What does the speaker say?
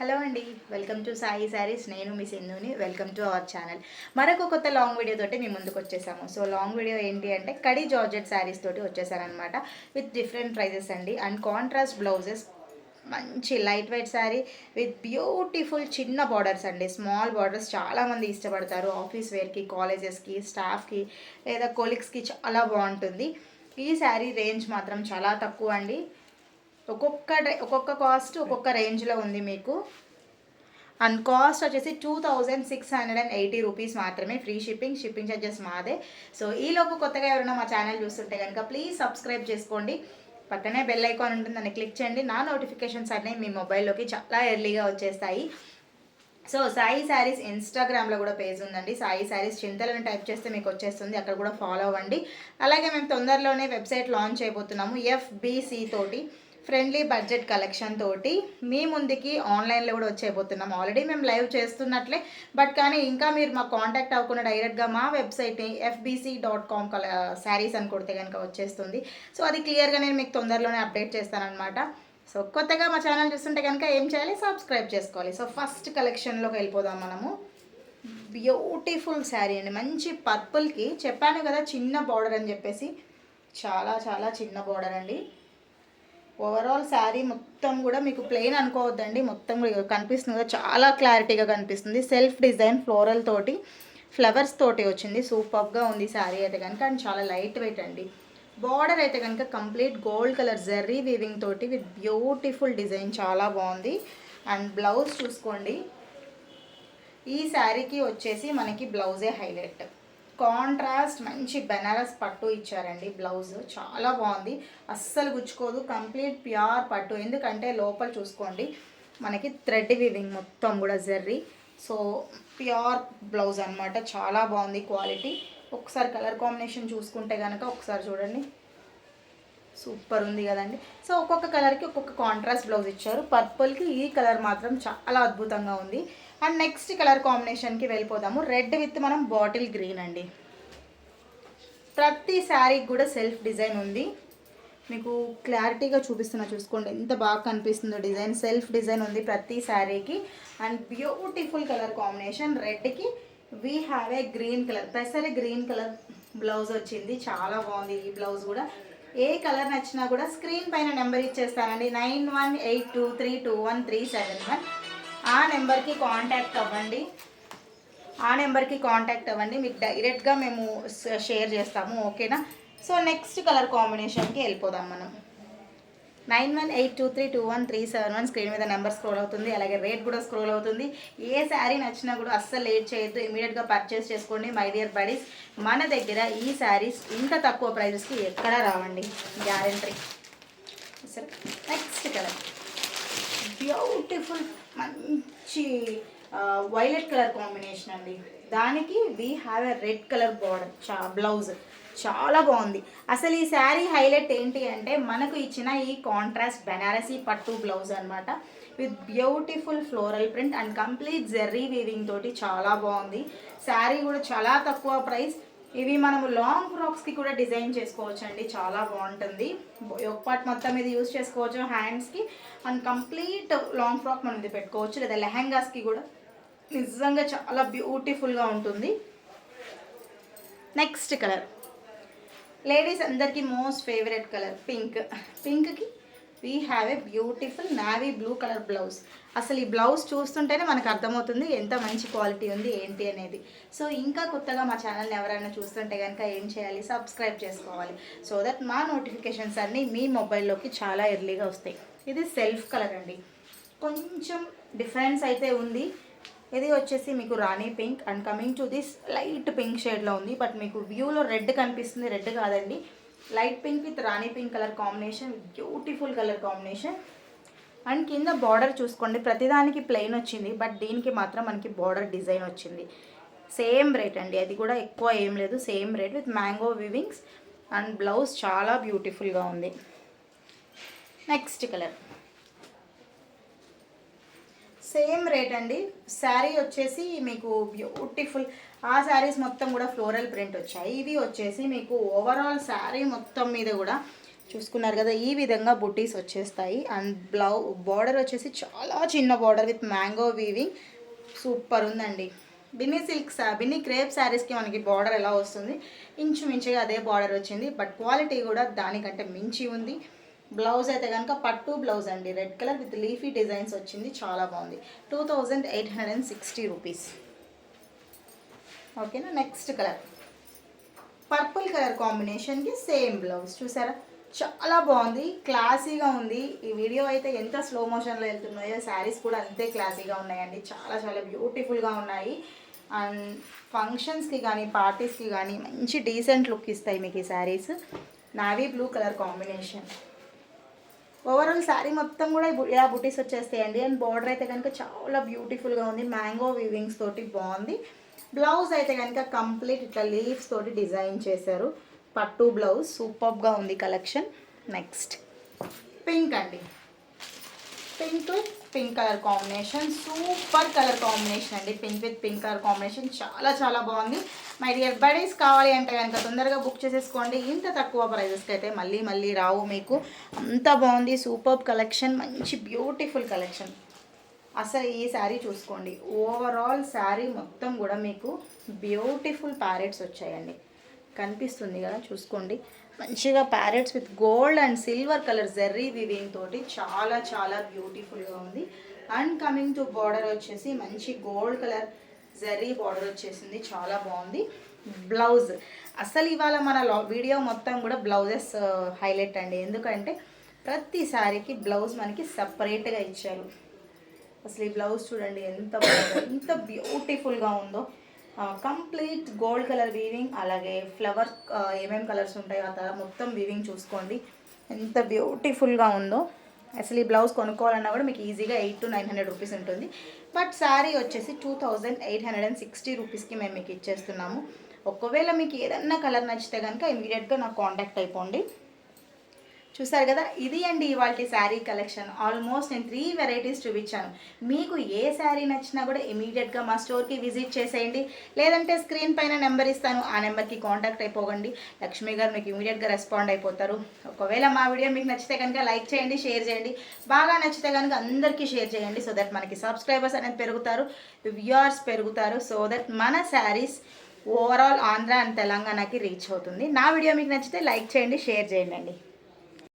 Hello అండి, welcome to Sai Sarees. నేను మీ సింధుని. Welcome to our channel. మరొక కొత్త లాంగ్ వీడియో తోటి మీ ముందుకు వచ్చేసాము. సో లాంగ్ వీడియో ఏంటి అంటే కడి జార్జెట్ శారీస్ తోటి వచ్చేసారనమాట. విత్ డిఫరెంట్ ప్రైజెస్ అండి అండ్ కాంట్రాస్ట్ బ్లౌజెస్. మంచి light weight sari with beautiful చిన్న బార్డర్స్ అండి. స్మాల్ బార్డర్స్ చాలామంది ఇష్టపడతారు. ఆఫీస్ వేర్కి, కాలేజెస్కి, స్టాఫ్కి లేదా కొలీగ్స్కి చాలా బాగుంటుంది. ఈ శారీ రేంజ్ మాత్రం చాలా తక్కువ అండి. ఒక్కొక్క కాస్ట్ ఒక్కొక్క రేంజ్లో ఉంది మీకు. అండ్ కాస్ట్ వచ్చేసి 2680 రూపీస్ మాత్రమే. ఫ్రీ షిప్పింగ్ ఛార్జెస్ మాదే. సో ఈలోపు కొత్తగా ఎవరైనా మా ఛానల్ చూస్తుంటే కనుక ప్లీజ్ సబ్స్క్రైబ్ చేసుకోండి. పక్కనే బెల్ ఐకాన్ ఉంటుంది, దాన్ని క్లిక్ చేయండి. నా నోటిఫికేషన్స్ అన్నీ మీ మొబైల్లోకి చాలా ఎర్లీగా వచ్చేస్తాయి. సో సాయి శారీస్ ఇన్స్టాగ్రామ్లో కూడా పేజ్ ఉందండి. సాయి శారీస్ చింతలని టైప్ చేస్తే మీకు వచ్చేస్తుంది, అక్కడ కూడా ఫాలో అవ్వండి. అలాగే మేము తొందరలోనే వెబ్సైట్ లాంచ్ అయిపోతున్నాము FBC తోటి. ఫ్రెండ్లీ బడ్జెట్ కలెక్షన్ తోటి మీ ముందుకి ఆన్లైన్లో కూడా వచ్చేయబోతున్నాం. ఆల్రెడీ మేము లైవ్ చేస్తున్నట్లే, బట్ కానీ ఇంకా మీరు మాకు కాంటాక్ట్ అవ్వకుండా డైరెక్ట్గా మా వెబ్సైట్ని FBC.com శారీస్ అని కొడితే కనుక వచ్చేస్తుంది. సో అది క్లియర్గా నేను మీకు తొందరలోనే అప్డేట్ చేస్తానన్నమాట. సో కొత్తగా మా ఛానల్ చూస్తుంటే కనుక ఏం చేయాలి, సబ్స్క్రైబ్ చేసుకోవాలి. సో ఫస్ట్ కలెక్షన్లోకి వెళ్ళిపోదాం మనము. బ్యూటిఫుల్ శారీ అండి, మంచి పర్పుల్కి చెప్పాను కదా చిన్న బార్డర్ అని చెప్పేసి. చాలా చాలా చిన్న బార్డర్ అండి. ఓవరాల్ శారీ మొత్తం కూడా మీకు ప్లెయిన్ అనుకోవద్దండి, మొత్తం కూడా కనిపిస్తుంది కదా, చాలా క్లారిటీగా కనిపిస్తుంది. సెల్ఫ్ డిజైన్ ఫ్లోరల్ తోటి ఫ్లవర్స్ తోటి వచ్చింది. సూపర్గా ఉంది శారీ అయితే కనుక. అండ్ చాలా లైట్ వెయిట్ అండి. బార్డర్ అయితే కనుక complete gold colour Jerry weaving తోటి విత్ బ్యూటిఫుల్ డిజైన్, చాలా బాగుంది. అండ్ బ్లౌజ్ చూసుకోండి. ఈ శారీకి వచ్చేసి మనకి బ్లౌజే హైలైట్. కాంట్రాస్ట్ మంచి బెనారస్ పట్టు ఇచ్చారండి. బ్లౌజ్ చాలా బాగుంది, అస్సలు గుచ్చుకోదు. కంప్లీట్ ప్యూర్ పట్టు. ఎందుకంటే లోపల చూసుకోండి మనకి థ్రెడ్ వీవింగ్ మొత్తం కూడా జెర్రీ. సో ప్యూర్ బ్లౌజ్ అనమాట. చాలా బాగుంది క్వాలిటీ. ఒకసారి కలర్ కాంబినేషన్ చూసుకుంటే కనుక ఒకసారి చూడండి, సూపర్ ఉంది కదండి. సో ఒక్కొక్క కలర్కి ఒక్కొక్క కాంట్రాస్ట్ బ్లౌజ్ ఇచ్చారు. పర్పుల్కి ఈ కలర్ మాత్రం చాలా అద్భుతంగా ఉంది. అండ్ నెక్స్ట్ కలర్ కాంబినేషన్కి వెళ్ళిపోదాము. రెడ్ విత్ మనం బాటిల్ గ్రీన్ అండి. ప్రతి శారీకి కూడా సెల్ఫ్ డిజైన్ ఉంది. మీకు క్లారిటీగా చూపిస్తున్నా, చూసుకోండి ఎంత బాగా కనిపిస్తుందో డిజైన్. సెల్ఫ్ డిజైన్ ఉంది ప్రతి శారీకి. And beautiful colour combination. రెడ్కి we have a green colour, పెసరి గ్రీన్ కలర్ బ్లౌజ్ వచ్చింది. చాలా బాగుంది ఈ బ్లౌజ్ కూడా. ఏ కలర్ నచ్చినా కూడా స్క్రీన్ పైన నెంబర్ ఇచ్చేస్తానండి, 9182321371. ఆ నెంబర్కి కాంటాక్ట్ అవ్వండి. మీకు డైరెక్ట్గా మేము షేర్ చేస్తాము, ఓకేనా. సో నెక్స్ట్ కలర్ కాంబినేషన్కి వెళ్ళిపోదాం మనం. 9182321371. స్క్రీన్ మీద నెంబర్ స్క్రోల్ అవుతుంది, అలాగే రేట్ కూడా స్క్రోల్ అవుతుంది. ఏ శారీ నచ్చినా కూడా అస్సలు లేట్ చేయొద్దు, ఇమీడియట్గా పర్చేస్ చేసుకోండి మై డియర్ బడీస్. మన దగ్గర ఈ శారీస్ ఇంత తక్కువ ప్రైజెస్కి ఎక్కడా రావండి, గ్యారెంటీ. సరే నెక్స్ట్ కలర్ బ్యూటిఫుల్ మంచి వైలెట్ కలర్ కాంబినేషన్ అండి. దానికి we have a red colour border blouse. చాలా బాగుంది. అసలు ఈ శారీ హైలైట్ ఏంటి అంటే మనకు ఇచ్చిన ఈ కాంట్రాస్ట్ బెనారసీ పట్టు బ్లౌజ్ అనమాట. With beautiful floral print and complete Jerry weaving తోటి చాలా బాగుంది. శారీ కూడా చాలా తక్కువ ప్రైస్. ఇవి మనము లాంగ్ ఫ్రాక్స్కి కూడా డిజైన్ చేసుకోవచ్చు అండి, చాలా బాగుంటుంది. ఒక పార్ట్ మొత్తం ఇది యూజ్ చేసుకోవచ్చు హ్యాండ్స్కి. అండ్ కంప్లీట్ లాంగ్ ఫ్రాక్ మనం ఇది పెట్టుకోవచ్చు, లేదా లెహెంగాస్కి కూడా నిజంగా చాలా బ్యూటిఫుల్గా ఉంటుంది. నెక్స్ట్ కలర్ లేడీస్ అందరికీ మోస్ట్ ఫేవరెట్ కలర్ పింక్కి we have a beautiful navy blue colour blouse. అసలు ఈ బ్లౌజ్ చూస్తుంటేనే మనకు అర్థమవుతుంది ఎంత మంచి క్వాలిటీ ఉంది ఏంటి అనేది. సో ఇంకా కొత్తగా మా ఛానల్ని ఎవరైనా చూస్తుంటే కనుక ఏం చేయాలి, సబ్స్క్రైబ్ చేసుకోవాలి. సో దట్ మా నోటిఫికేషన్స్ అన్నీ మీ మొబైల్లోకి చాలా ఎర్లీగా వస్తాయి. ఇది సెల్ఫ్ కలర్ అండి, కొంచెం డిఫరెన్స్ అయితే ఉంది. ఇది వచ్చేసి మీకు rani pink and coming to this light pink షేడ్లో ఉంది. బట్ మీకు వ్యూలో రెడ్ కనిపిస్తుంది, రెడ్ కాదండి, light pink with rani pink colour combination. Beautiful colour combination. And కింద బార్డర్ చూసుకోండి, ప్రతిదానికి ప్లెయిన్ వచ్చింది, బట్ దీనికి మాత్రం మనకి బార్డర్ డిజైన్ వచ్చింది. సేమ్ రేట్ అండి, అది కూడా ఎక్కువ ఏం లేదు, same rate with mango weavings. And blouse చాలా బ్యూటిఫుల్గా ఉంది. నెక్స్ట్ కలర్ సేమ్ రేట్ అండి. శారీ వచ్చేసి మీకు బ్యూటిఫుల్, ఆ శారీస్ మొత్తం కూడా ఫ్లోరల్ ప్రింట్ వచ్చాయి. ఇవి వచ్చేసి మీకు ఓవరాల్ శారీ మొత్తం మీద కూడా చూసుకున్నారు కదా, ఈ విధంగా బుటీస్ వచ్చేస్తాయి. అండ్ బార్డర్ వచ్చేసి చాలా చిన్న border with mango weaving. Super ఉందండి. బిన్నీ క్రేప్ శారీస్కి మనకి బార్డర్ ఎలా వస్తుంది, ఇంచుమించుగా అదే బార్డర్ వచ్చింది. బట్ క్వాలిటీ కూడా దానికంటే మించి ఉంది. బ్లౌజ్ అయితే కనుక పట్టు బ్లౌజ్ అండి, red colour with leafy designs వచ్చింది. చాలా బాగుంది. 2860 రూపీస్. ఓకేనా. నెక్స్ట్ కలర్ పర్పుల్ కలర్ కాంబినేషన్కి సేమ్ బ్లౌజ్. చూసారా, చాలా బాగుంది, క్లాసీగా ఉంది. ఈ వీడియో అయితే ఎంత స్లో మోషన్లో వెళ్తున్నాయో శారీస్ కూడా అంతే క్లాసీగా ఉన్నాయండి. చాలా చాలా బ్యూటిఫుల్గా ఉన్నాయి. అండ్ ఫంక్షన్స్కి కానీ పార్టీస్కి కానీ మంచి డీసెంట్ లుక్ ఇస్తాయి మీకు ఈ saris. Navy blue colour combination. Overall sari మొత్తం కూడా ఇలా బుటీస్ వచ్చేస్తాయండి. అండ్ బార్డర్ అయితే కనుక చాలా బ్యూటిఫుల్గా ఉంది, మ్యాంగో వీవింగ్స్ తోటి బాగుంది. బ్లౌజ్ అయితే కనుక కంప్లీట్ ఇట్లా లీవ్స్ తోటి డిజైన్ చేశారు. పట్టు బ్లౌజ్ సూపర్గా ఉంది కలెక్షన్. నెక్స్ట్ పింక్ అండి, pink with pink colour combination. Super colour combination అండి. Pink with pink colour combination చాలా చాలా బాగుంది. మై డియర్ బడీస్, కావాలి అంటే కనుక తొందరగా బుక్ చేసేసుకోండి. ఇంత తక్కువ ప్రైజెస్కి అయితే మళ్ళీ మళ్ళీ రావు మీకు. అంత బాగుంది, సూపర్ కలెక్షన్, మంచి బ్యూటిఫుల్ కలెక్షన్. అసలు ఈ శారీ చూసుకోండి, ఓవరాల్ శారీ మొత్తం కూడా మీకు బ్యూటిఫుల్ ప్యారెట్స్ వచ్చాయండి. కనిపిస్తుంది కదా, చూసుకోండి. మంచిగా parrots with gold and silver colour Jerry weaving తోటి చాలా చాలా బ్యూటిఫుల్గా ఉంది. అండ్ కమింగ్ టు బార్డర్ వచ్చేసి మంచి గోల్డ్ కలర్ జెర్రీ బార్డర్ వచ్చేసింది. చాలా బాగుంది. బ్లౌజ్ అసలు ఇవాళ మన వీడియో మొత్తం కూడా బ్లౌజెస్ హైలైట్ అండి. ఎందుకంటే ప్రతి శారీకి బ్లౌజ్ మనకి సపరేట్గా ఇచ్చారు. అసలు ఈ బ్లౌజ్ చూడండి ఎంత బాగుందో, ఎంత బ్యూటిఫుల్గా ఉందో. కంప్లీట్ గోల్డ్ కలర్ వీవింగ్, అలాగే ఫ్లవర్ ఏమేమి కలర్స్ ఉంటాయో ఆ తర్వాత మొత్తం వీవింగ్ చూసుకోండి ఎంత బ్యూటిఫుల్గా ఉందో. అసలు ఈ బ్లౌజ్ కొనుక్కోవాలన్నా కూడా మీకు ఈజీగా 800 to 900 రూపీస్ ఉంటుంది. బట్ శారీ వచ్చేసి 2860 రూపీస్కి మేము మీకు ఇచ్చేస్తున్నాము. ఒకవేళ మీకు ఏదన్నా కలర్ నచ్చితే కనుక ఇమీడియట్గా నాకు కాంటాక్ట్ అయిపోండి. చూసారు కదా, ఇది అండి ఇవాళ శారీ కలెక్షన్. ఆల్మోస్ట్ నేను 3 వెరైటీస్ చూపించాను. మీకు ఏ శారీ నచ్చినా కూడా ఇమీడియట్గా మా స్టోర్కి విజిట్ చేసేయండి. లేదంటే స్క్రీన్ పైన నెంబర్ ఇస్తాను, ఆ నెంబర్కి కాంటాక్ట్ అయిపోకండి. లక్ష్మి గారు మీకు ఇమీడియట్గా రెస్పాండ్ అయిపోతారు. ఒకవేళ మా వీడియో మీకు నచ్చితే కనుక లైక్ చేయండి, షేర్ చేయండి. బాగా నచ్చితే కనుక అందరికీ షేర్ చేయండి. సో దట్ మనకి సబ్స్క్రైబర్స్ అనేది పెరుగుతారు, వ్యూవర్స్ పెరుగుతారు. సో దట్ మన శారీస్ ఓవరాల్ ఆంధ్ర అండ్ తెలంగాణకి రీచ్ అవుతుంది. నా వీడియో మీకు నచ్చితే లైక్ చేయండి, షేర్ చేయండి.